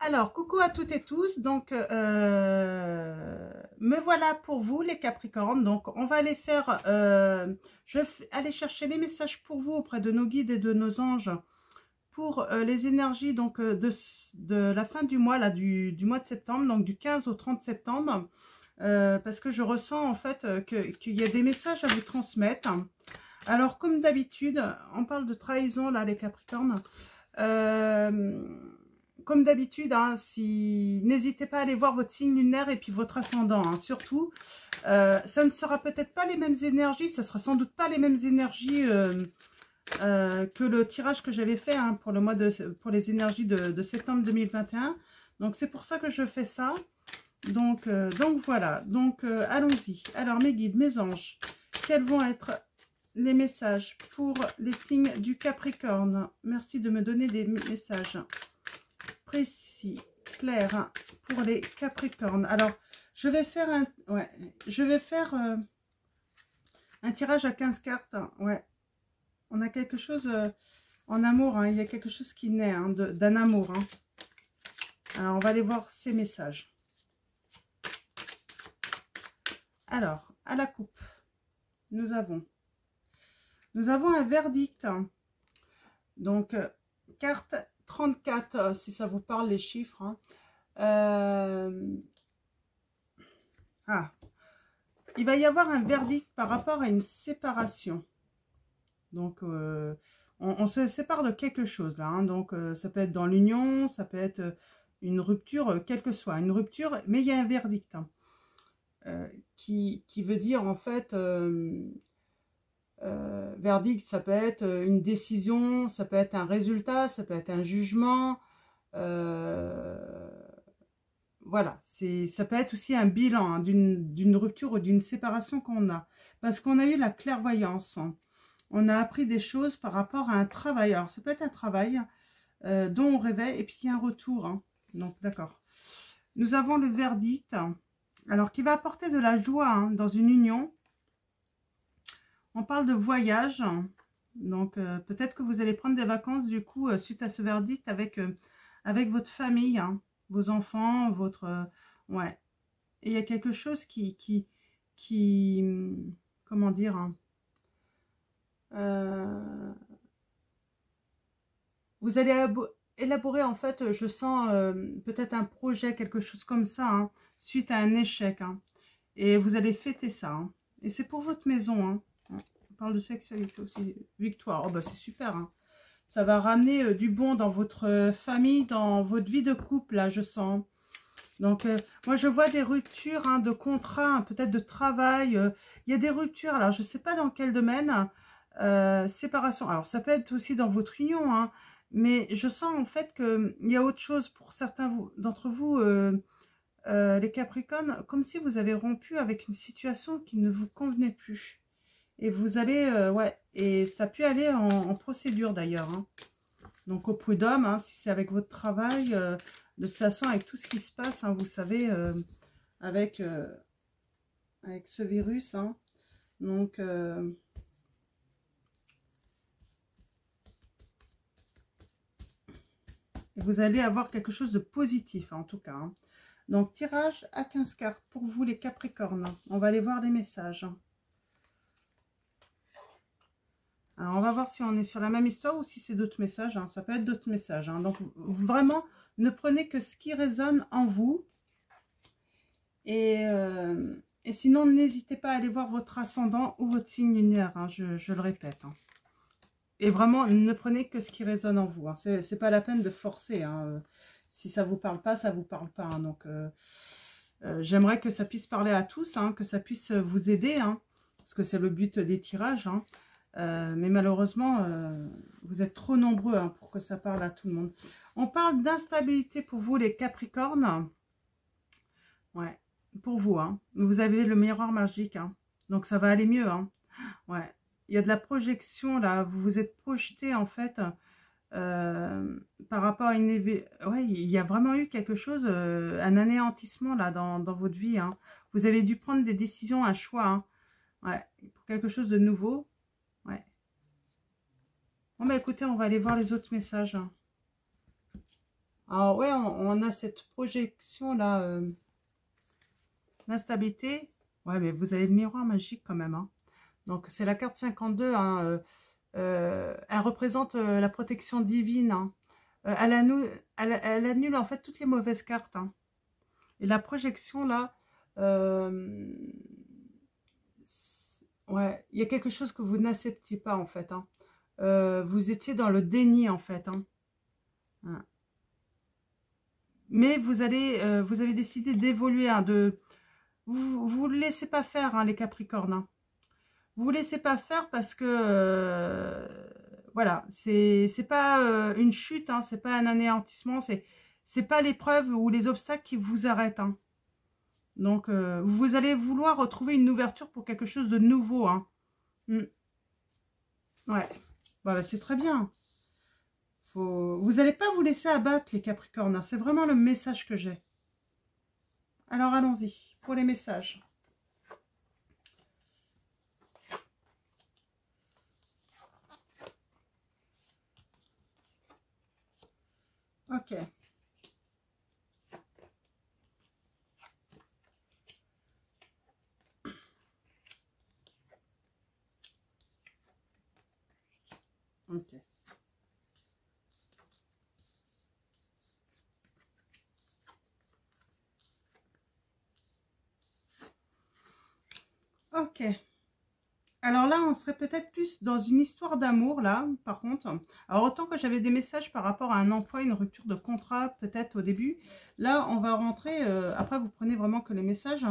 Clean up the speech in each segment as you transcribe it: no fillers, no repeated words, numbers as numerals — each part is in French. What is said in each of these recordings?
Alors, coucou à toutes et tous. Donc, me voilà pour vous, les Capricornes. Donc, on va aller faire, je vais aller chercher les messages pour vous auprès de nos guides et de nos anges pour les énergies donc de la fin du mois, là, du mois de septembre, donc du 15 au 30 septembre, parce que je ressens en fait qu'il y a des messages à vous transmettre. Alors, comme d'habitude, on parle de trahison, là, les Capricornes. Comme d'habitude, hein, n'hésitez pas à aller voir votre signe lunaire et puis votre ascendant, hein, surtout. Ça ne sera peut-être pas les mêmes énergies, ça sera sans doute pas les mêmes énergies que le tirage que j'avais fait hein, pour les énergies de septembre 2021. Donc c'est pour ça que je fais ça. Donc voilà, allons-y. Alors mes guides, mes anges, quels vont être les messages pour les signes du Capricorne? Merci de me donner des messages précis, clairs pour les Capricornes. Alors, je vais faire un tirage à 15 cartes. Ouais, on a quelque chose en amour. Hein. Il y a quelque chose qui naît hein, d'un amour. Hein. Alors, on va aller voir ces messages. Alors, à la coupe, nous avons un verdict. Donc, carte 34, si ça vous parle les chiffres. Hein. Il va y avoir un verdict par rapport à une séparation. Donc, on se sépare de quelque chose là. Hein. Donc, ça peut être dans l'union, ça peut être une rupture, quelle que soit. Une rupture, mais il y a un verdict. Hein, qui veut dire en fait... verdict, ça peut être une décision, ça peut être un résultat, ça peut être un jugement. Voilà, ça peut être aussi un bilan hein, d'une rupture ou d'une séparation qu'on a. Parce qu'on a eu la clairvoyance. Hein. On a appris des choses par rapport à un travail. Alors, ça peut être un travail dont on rêvait et puis il y a un retour. Hein. Donc, d'accord. Nous avons le verdict. Alors, qui va apporter de la joie hein, dans une union. On parle de voyage, donc peut-être que vous allez prendre des vacances du coup suite à ce verdict avec votre famille, hein, vos enfants, votre... ouais. Et il y a quelque chose qui comment dire, hein, vous allez élaborer en fait, je sens peut-être un projet, quelque chose comme ça, hein, suite à un échec. Hein, et vous allez fêter ça. Hein, et c'est pour votre maison, hein. On parle de sexualité aussi. Victoire. Oh bah c'est super. Hein. Ça va ramener du bon dans votre famille, dans votre vie de couple, là, je sens. Donc, moi, je vois des ruptures hein, de contrats, hein, peut-être de travail. Il y a des ruptures. Alors, je ne sais pas dans quel domaine. Séparation. Alors, ça peut être aussi dans votre union. Hein, mais je sens en fait qu'il y a autre chose pour certains d'entre vous, les Capricornes, comme si vous avez rompu avec une situation qui ne vous convenait plus. Et vous allez, ouais, et ça peut aller en procédure d'ailleurs. Hein. Donc au prud'homme, hein, si c'est avec votre travail, de toute façon avec tout ce qui se passe, hein, vous savez, avec ce virus. Hein. Donc, vous allez avoir quelque chose de positif hein, en tout cas. Hein. Donc tirage à 15 cartes pour vous les Capricornes. On va aller voir les messages. Hein. Alors, on va voir si on est sur la même histoire ou si c'est d'autres messages. Hein. Ça peut être d'autres messages. Hein. Donc, vraiment, ne prenez que ce qui résonne en vous. Et sinon, n'hésitez pas à aller voir votre ascendant ou votre signe lunaire. Hein. Je le répète. Hein. Et vraiment, ne prenez que ce qui résonne en vous. Hein. C'est pas la peine de forcer. Hein. Si ça ne vous parle pas, ça ne vous parle pas. Hein. Donc, j'aimerais que ça puisse parler à tous. Hein. Que ça puisse vous aider. Hein. Parce que c'est le but des tirages. Hein. Mais malheureusement, vous êtes trop nombreux hein, pour que ça parle à tout le monde. On parle d'instabilité pour vous, les Capricornes. Ouais, pour vous. Hein. Vous avez le miroir magique. Hein. Donc, ça va aller mieux. Hein. Ouais, il y a de la projection, là. Vous vous êtes projeté, en fait, par rapport à une... Ouais, il y a vraiment eu quelque chose, un anéantissement, là, dans votre vie. Hein. Vous avez dû prendre des décisions, un choix. Hein. Ouais, pour quelque chose de nouveau. Ouais. Bon, bah écoutez, on va aller voir les autres messages. Alors ouais, on a cette projection là, d'instabilité. Ouais, mais vous avez le miroir magique quand même, hein. Donc c'est la carte 52, hein, elle représente la protection divine, hein. Elle annule en fait toutes les mauvaises cartes, hein. Et la projection là, ouais, il y a quelque chose que vous n'acceptiez pas en fait, hein. Vous étiez dans le déni en fait, hein. Hein. Mais vous avez décidé d'évoluer, hein, vous le laissez pas faire, hein, les Capricornes, hein. Vous laissez pas faire parce que voilà, c'est pas une chute, hein, c'est pas un anéantissement, c'est pas l'épreuve ou les obstacles qui vous arrêtent, hein. Donc vous allez vouloir retrouver une ouverture pour quelque chose de nouveau, hein. Mm. Ouais, voilà, c'est très bien. Vous n'allez pas vous laisser abattre, les Capricornes, hein. C'est vraiment le message que j'ai. Alors allons-y pour les messages. Ok. Ok. Ok. Alors là, on serait peut-être plus dans une histoire d'amour, là, par contre. Alors, autant que j'avais des messages par rapport à un emploi, une rupture de contrat, peut-être au début. Là, on va rentrer, après, vous prenez vraiment que les messages.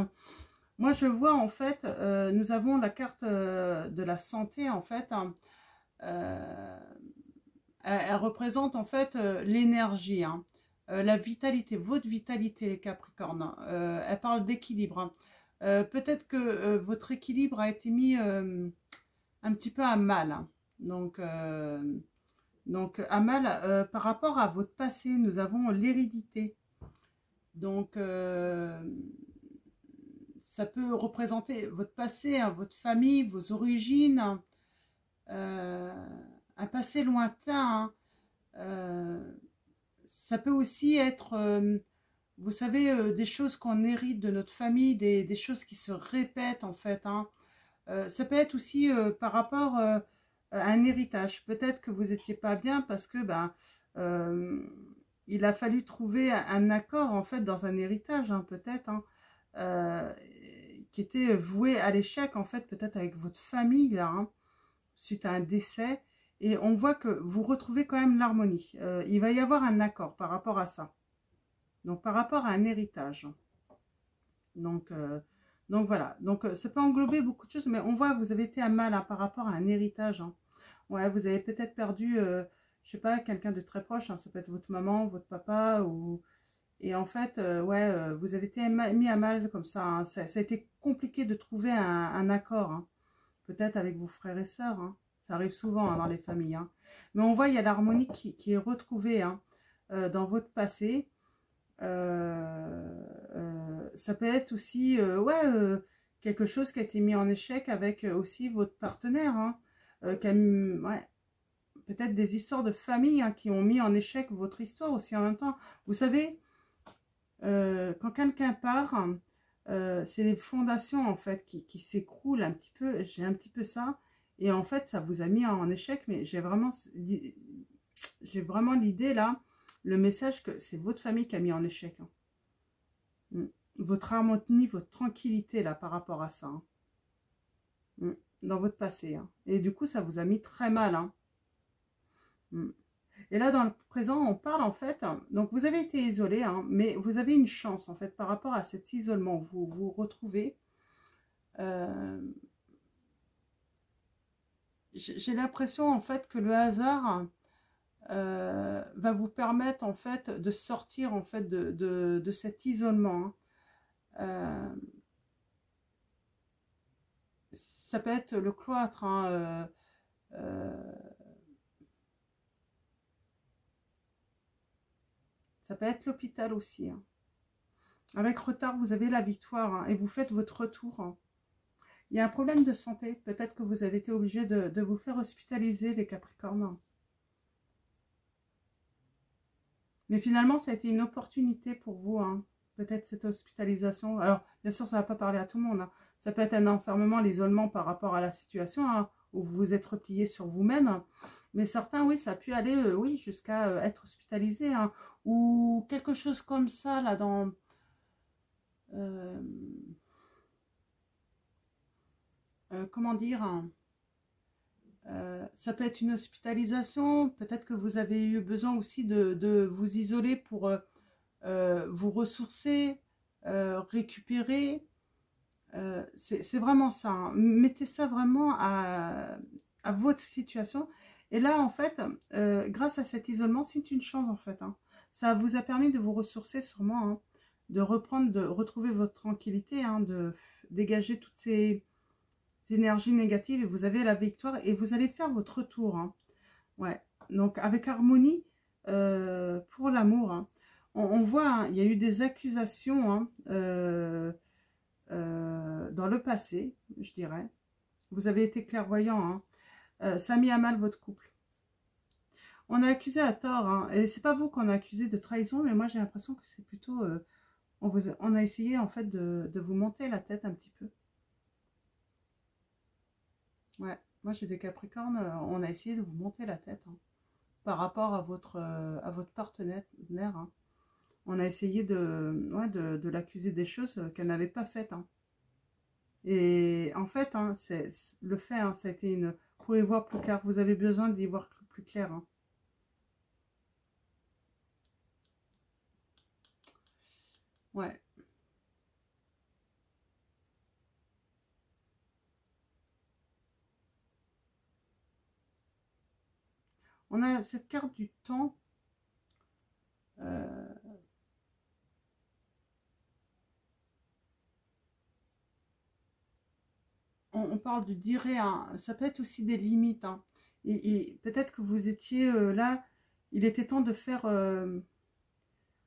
Moi, je vois, en fait, nous avons la carte de la santé, en fait. Elle représente, en fait, l'énergie, hein. La vitalité, votre vitalité, les Capricornes. Elle parle d'équilibre, hein. Peut-être que votre équilibre a été mis un petit peu à mal, hein. Donc à mal par rapport à votre passé, nous avons l'hérédité. Donc ça peut représenter votre passé, hein, votre famille, vos origines, euh, un passé lointain, hein. Ça peut aussi être, vous savez, des choses qu'on hérite de notre famille, des choses qui se répètent en fait, hein. Ça peut être aussi par rapport à un héritage. Peut-être que vous n'étiez pas bien parce que ben, euh, il a fallu trouver un accord en fait dans un héritage, hein, peut-être, hein, euh, qui était voué à l'échec en fait, peut-être avec votre famille là, hein, suite à un décès. Et on voit que vous retrouvez quand même l'harmonie. Il va y avoir un accord par rapport à ça. Donc par rapport à un héritage. Donc, euh, donc voilà. Donc ça peut englober beaucoup de choses, mais on voit que vous avez été à mal, hein, par rapport à un héritage, hein. Ouais, vous avez peut-être perdu, je sais pas, quelqu'un de très proche, hein. Ça peut être votre maman, votre papa, ou et en fait, ouais, vous avez été mis à mal comme ça, hein. Ça a été compliqué de trouver un accord, hein. Peut-être avec vos frères et sœurs, hein. Ça arrive souvent, hein, dans les familles, hein. Mais on voit il y a l'harmonie qui est retrouvée, hein, dans votre passé. Ça peut être aussi ouais, quelque chose qui a été mis en échec avec aussi votre partenaire, hein, ouais, peut-être des histoires de famille, hein, qui ont mis en échec votre histoire aussi en même temps. Vous savez, quand quelqu'un part, c'est les fondations en fait qui s'écroulent un petit peu. J'ai un petit peu ça. Et en fait, ça vous a mis en échec, mais j'ai vraiment l'idée là, le message que c'est votre famille qui a mis en échec, hein. Mm. Votre harmonie, votre tranquillité là par rapport à ça, hein. Mm. Dans votre passé, hein. Et du coup, ça vous a mis très mal, hein. Mm. Et là, dans le présent, on parle en fait, hein, donc vous avez été isolé, hein, mais vous avez une chance en fait par rapport à cet isolement. Vous vous retrouvez. Euh, j'ai l'impression en fait que le hasard va vous permettre en fait de sortir en fait de cet isolement, hein. Euh, Ça peut être le cloître, hein, ça peut être l'hôpital aussi, hein. Avec retard, vous avez la victoire, hein, et vous faites votre retour, hein. Il y a un problème de santé. Peut-être que vous avez été obligé de vous faire hospitaliser, les Capricornes. Mais finalement, ça a été une opportunité pour vous, hein. Peut-être cette hospitalisation. Alors, bien sûr, ça ne va pas parler à tout le monde, hein. Ça peut être un enfermement, l'isolement par rapport à la situation, hein, où vous vous êtes replié sur vous-même. Mais certains, oui, ça a pu aller, oui, jusqu'à être hospitalisé, hein, ou quelque chose comme ça, là, dans... comment dire, hein, ça peut être une hospitalisation, peut-être que vous avez eu besoin aussi de vous isoler pour vous ressourcer, récupérer. C'est vraiment ça, hein. Mettez ça vraiment à votre situation. Et là, en fait, grâce à cet isolement, c'est une chance, en fait, hein. Ça vous a permis de vous ressourcer sûrement, hein, de reprendre, de retrouver votre tranquillité, hein, de dégager toutes ces énergies négatives, et vous avez la victoire et vous allez faire votre retour, hein. Ouais, donc avec harmonie pour l'amour, hein. On voit, hein, il y a eu des accusations, hein, dans le passé, je dirais. Vous avez été clairvoyant, hein. Ça a mis à mal votre couple. On a accusé à tort, hein, et c'est pas vous qu'on a accusé de trahison, mais moi j'ai l'impression que c'est plutôt... on a essayé en fait de vous monter la tête un petit peu. Ouais, moi j'ai des Capricornes, on a essayé de vous monter la tête, hein, par rapport à votre partenaire, hein. On a essayé ouais, de l'accuser des choses qu'elle n'avait pas faites, hein. Et en fait, hein, le fait, hein, ça a été une... Pour y voir plus clair, vous avez besoin d'y voir plus clair, hein. Ouais. On a cette carte du temps. On parle du direct, hein. Ça peut être aussi des limites, hein. Et peut-être que vous étiez là, il était temps de faire...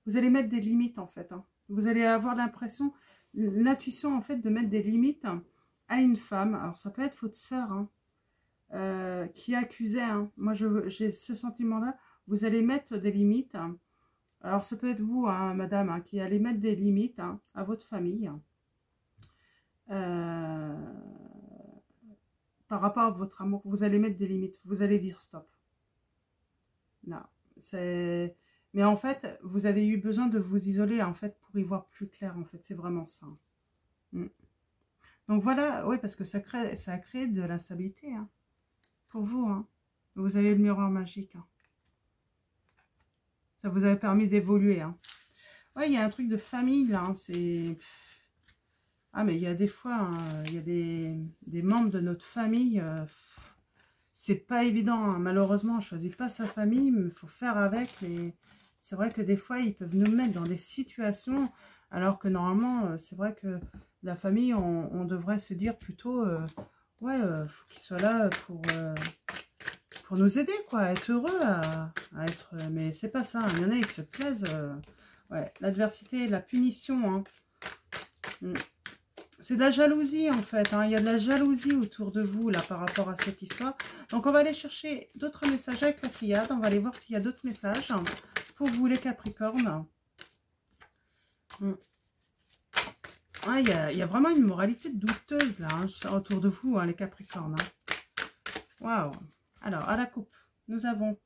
vous allez mettre des limites, en fait, hein. Vous allez avoir l'impression, l'intuition, en fait, de mettre des limites, hein, à une femme. Alors, ça peut être votre sœur, hein, qui accusait, hein. Moi, j'ai ce sentiment-là. Vous allez mettre des limites, hein. Alors, ça peut être vous, hein, madame, hein, qui allez mettre des limites, hein, à votre famille, hein. Par rapport à votre amour, vous allez mettre des limites. Vous allez dire stop. Non, c'est... Mais en fait, vous avez eu besoin de vous isoler, en fait, pour y voir plus clair, en fait. C'est vraiment ça. Mm. Donc voilà, oui, parce que ça a créé de l'instabilité, hein, pour vous, hein. Vous avez le miroir magique, hein. Ça vous a permis d'évoluer, hein. Ouais, il y a un truc de famille, là, hein, c'est... Ah, mais il y a des fois, hein, il y a des membres de notre famille... c'est pas évident, hein. Malheureusement, on ne choisit pas sa famille, mais il faut faire avec. Mais c'est vrai que des fois, ils peuvent nous mettre dans des situations, alors que normalement, c'est vrai que la famille, on devrait se dire plutôt, ouais, faut qu'ils soient là pour nous aider, quoi, à être heureux, à être... Mais c'est pas ça, hein. Il y en a, ils se plaisent. Ouais, l'adversité, la punition, hein. C'est de la jalousie, en fait, hein. Il y a de la jalousie autour de vous, là, par rapport à cette histoire. Donc, on va aller chercher d'autres messages avec la triade. On va aller voir s'il y a d'autres messages, hein, pour vous, les Capricornes. Ah, il y a vraiment une moralité douteuse, là, hein, autour de vous, hein, les Capricornes, hein. Waouh. Alors, à la coupe, nous avons...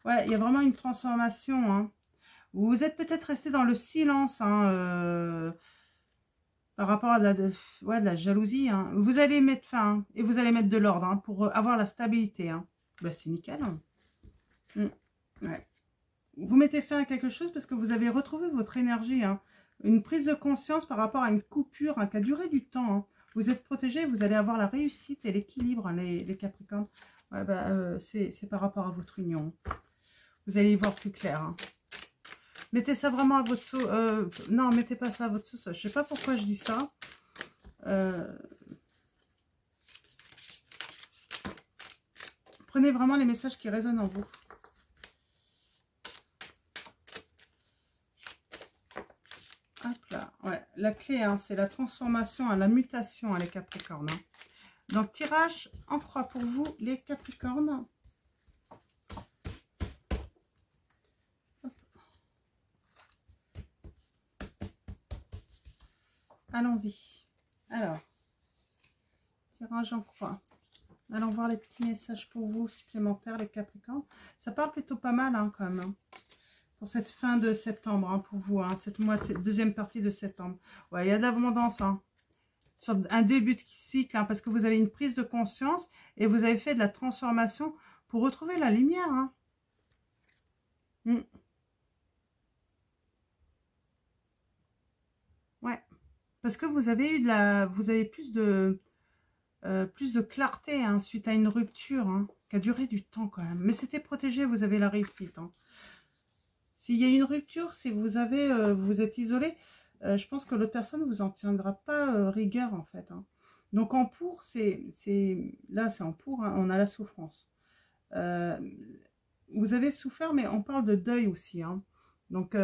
Ouais, il y a vraiment une transformation, hein. Vous êtes peut-être resté dans le silence, hein, par rapport à de la jalousie, hein. Vous allez mettre fin, hein, et vous allez mettre de l'ordre, hein, pour avoir la stabilité, hein. Bah, c'est nickel, hein. Ouais. Vous mettez fin à quelque chose parce que vous avez retrouvé votre énergie, hein. Une prise de conscience par rapport à une coupure, hein, qui a duré du temps, hein. Vous êtes protégé, vous allez avoir la réussite et l'équilibre, hein, les Capricornes. Ouais, bah, c'est par rapport à votre union. Vous allez y voir plus clair, hein. Mettez ça vraiment à votre sauce. Non, mettez pas ça à votre sauce. Je sais pas pourquoi je dis ça. Prenez vraiment les messages qui résonnent en vous. Hop là. Ouais, la clé, hein, c'est la transformation, hein, la mutation, hein, les Capricornes, hein. Donc, tirage en 3 pour vous, les Capricornes. allons-y. Alors, tirage en croix. Allons voir les petits messages pour vous supplémentaires, les Capricornes. Ça part plutôt pas mal hein, quand même. Hein, pour cette fin de septembre, hein, pour vous. Hein, cette deuxième partie de septembre. Ouais, il y a de l'abondance. Hein, sur un début de cycle. Hein, parce que vous avez une prise de conscience. Et vous avez fait de la transformation pour retrouver la lumière. Hein. Ouais. Parce que vous avez eu de la... Vous avez plus de clarté hein, suite à une rupture hein, qui a duré du temps quand même. Mais c'était protégé, vous avez la réussite. Hein. S'il y a une rupture, si vous avez, vous êtes isolé, je pense que l'autre personne ne vous en tiendra pas rigueur en fait. Hein. Donc en pour, là c'est en pour, hein, on a la souffrance. Vous avez souffert, mais on parle de deuil aussi. Hein. Donc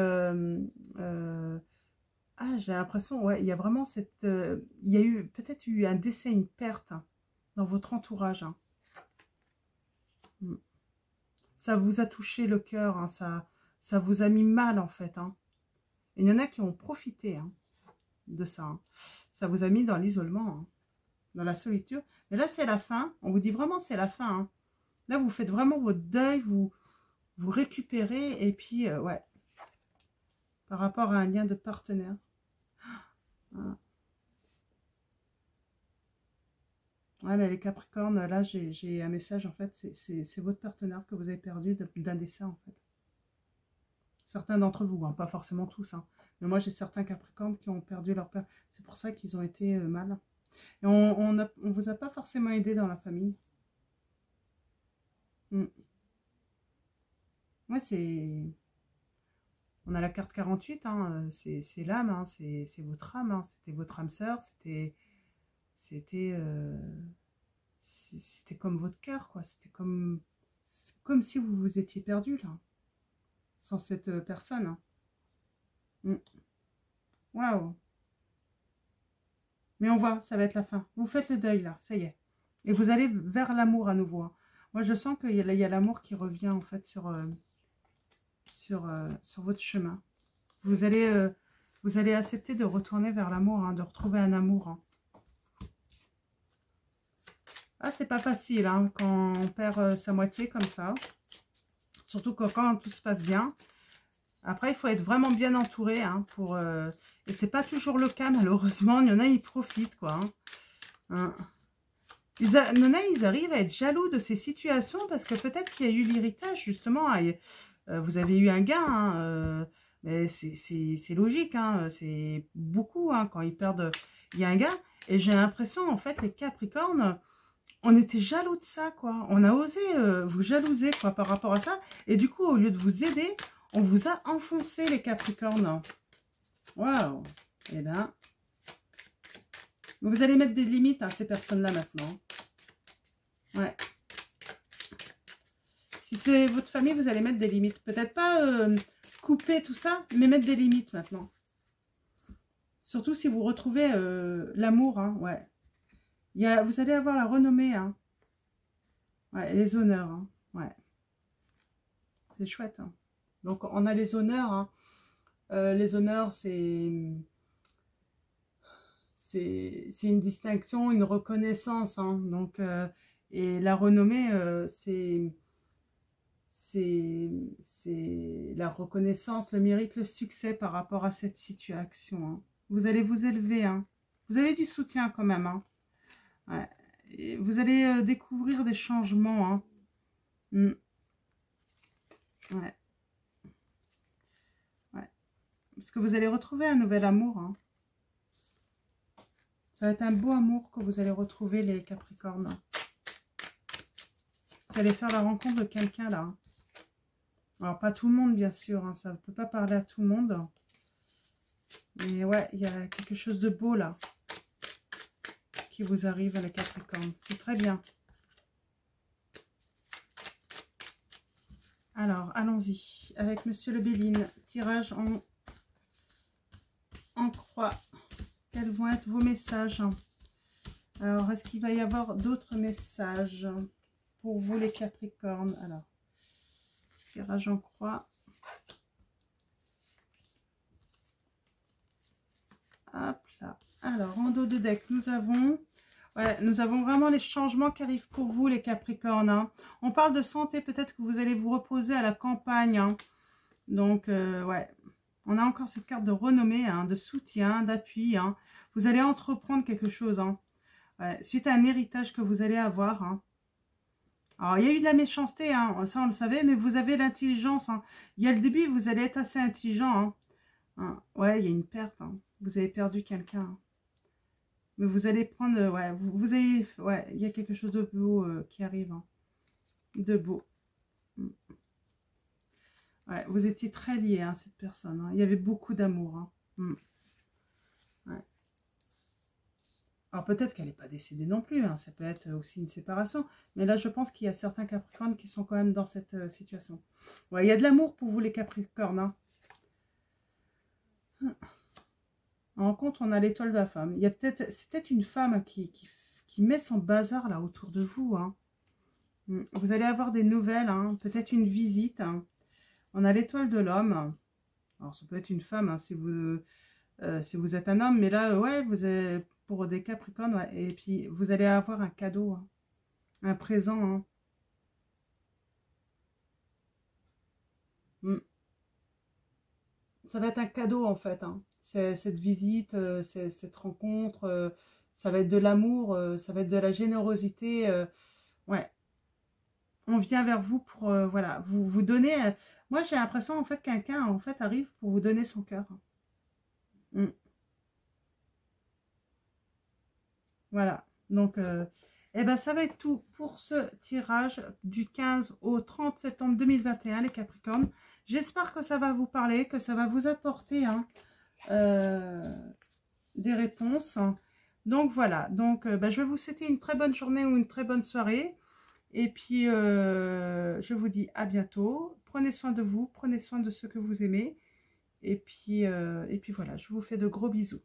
j'ai l'impression, ouais, il y a vraiment cette... il y a eu peut-être eu un décès, une perte hein, dans votre entourage. Hein. Ça vous a touché le cœur, hein, ça vous a mis mal en fait. Hein. Et il y en a qui ont profité hein, de ça. Hein. Ça vous a mis dans l'isolement, hein, dans la solitude. Mais là, c'est la fin. On vous dit vraiment c'est la fin. Hein. Là, vous faites vraiment votre deuil, vous récupérez. Et puis, ouais, par rapport à un lien de partenaire. Voilà. Ouais, mais les Capricornes, là, j'ai un message, en fait, c'est votre partenaire que vous avez perdu d'un décès, en fait. Certains d'entre vous, hein, pas forcément tous, hein. Mais moi, j'ai certains Capricornes qui ont perdu leur père. C'est pour ça qu'ils ont été mal. Et on vous a pas forcément aidé dans la famille. Ouais, c'est... On a la carte 48, hein, c'est l'âme, hein, c'est votre âme, hein, c'était votre âme sœur, c'était comme votre cœur, quoi. C'était comme si vous vous étiez perdu, là, sans cette personne. Hein. Waouh. Mais on voit, ça va être la fin. Vous faites le deuil, là, ça y est. Et vous allez vers l'amour à nouveau. Hein. Moi, je sens qu'il y a l'amour qui revient, en fait, sur votre chemin. Vous allez accepter de retourner vers l'amour, hein, de retrouver un amour. Hein. Ah, c'est pas facile hein, quand on perd sa moitié comme ça. Surtout quand tout se passe bien. Après, il faut être vraiment bien entouré. Hein, et c'est pas toujours le cas, malheureusement. Il y en a, ils profitent, quoi. Hein. Il y en a, ils arrivent à être jaloux de ces situations parce que peut-être qu'il y a eu l'héritage, justement. Vous avez eu un gain, hein, mais c'est logique. Hein, c'est beaucoup hein, quand ils perdent. Il y a un gain. Et j'ai l'impression, en fait, les Capricornes... On était jaloux de ça, quoi. On a osé vous jalouser, quoi, par rapport à ça. Et du coup, au lieu de vous aider, on vous a enfoncé, les Capricornes. Waouh. Eh bien, vous allez mettre des limites à ces personnes-là, maintenant. Ouais. Si c'est votre famille, vous allez mettre des limites. Peut-être pas couper tout ça, mais mettre des limites, maintenant. Surtout si vous retrouvez l'amour, hein, ouais. Vous allez avoir la renommée, hein. Ouais, les honneurs, hein. Ouais. C'est chouette, hein. Donc, on a les honneurs, hein. Les honneurs, c'est une distinction, une reconnaissance, hein. Donc, et la renommée, c'est la reconnaissance, le mérite, le succès par rapport à cette situation, hein. Vous allez vous élever, hein. Vous avez du soutien quand même, hein. Ouais. Et vous allez découvrir des changements, hein. Ouais. Ouais. Parce que vous allez retrouver un nouvel amour, hein. Ça va être un beau amour que vous allez retrouver, les Capricornes. Vous allez faire la rencontre de quelqu'un, là. Alors, pas tout le monde, bien sûr, hein. Ça ne peut pas parler à tout le monde. Mais ouais, il y a quelque chose de beau, là, qui vous arrive, les Capricornes. C'est très bien. Alors, allons-y avec Monsieur le Béline. Tirage en croix. Quels vont être vos messages? Alors, est-ce qu'il va y avoir d'autres messages pour vous, les Capricornes? Alors, tirage en croix. Hop là. de deck, nous avons vraiment les changements qui arrivent pour vous, les Capricornes. Hein. On parle de santé, peut-être que vous allez vous reposer à la campagne. Hein. Donc, ouais, on a encore cette carte de renommée, hein, de soutien, d'appui. Hein. Vous allez entreprendre quelque chose. Hein. Ouais, suite à un héritage que vous allez avoir. Hein. Alors, il y a eu de la méchanceté, hein, ça on le savait, mais vous avez l'intelligence. Hein. Il y a le début, vous allez être assez intelligent. Hein. Hein. Ouais, il y a une perte. Hein. Vous avez perdu quelqu'un. Hein. Mais vous allez prendre, ouais, vous allez, ouais, il y a quelque chose de beau qui arrive. Hein. De beau. Ouais, vous étiez très liés à cette personne. Hein. Il y avait beaucoup d'amour. Hein. Ouais. Alors peut-être qu'elle n'est pas décédée non plus, hein. Ça peut être aussi une séparation. Mais là, je pense qu'il y a certains Capricornes qui sont quand même dans cette situation. Ouais, il y a de l'amour pour vous les Capricornes. Hein. En contre, on a l'étoile de la femme. Il y a peut-être, c'est peut-être une femme qui met son bazar là autour de vous. Hein. Vous allez avoir des nouvelles, hein. Peut-être une visite. Hein. On a l'étoile de l'homme. Alors ça peut être une femme hein, si vous êtes un homme. Mais là, ouais, vous êtes pour des Capricornes. Ouais, et puis, vous allez avoir un cadeau. Hein. Un présent. Hein. Ça va être un cadeau en fait. Hein. Cette visite, cette rencontre. Ça va être de l'amour. Ça va être de la générosité. Ouais. On vient vers vous pour, voilà, vous donner... moi, j'ai l'impression, en fait, quelqu'un, en fait, arrive pour vous donner son cœur. Mm. Voilà. Donc, eh ben, ça va être tout pour ce tirage du 15 au 30 septembre 2021, les Capricornes. J'espère que ça va vous parler, que ça va vous apporter hein, des réponses. Donc, voilà. Donc, ben, je vais vous souhaiter une très bonne journée ou une très bonne soirée. Et puis, je vous dis à bientôt. Prenez soin de vous, prenez soin de ceux que vous aimez. Et puis voilà, je vous fais de gros bisous.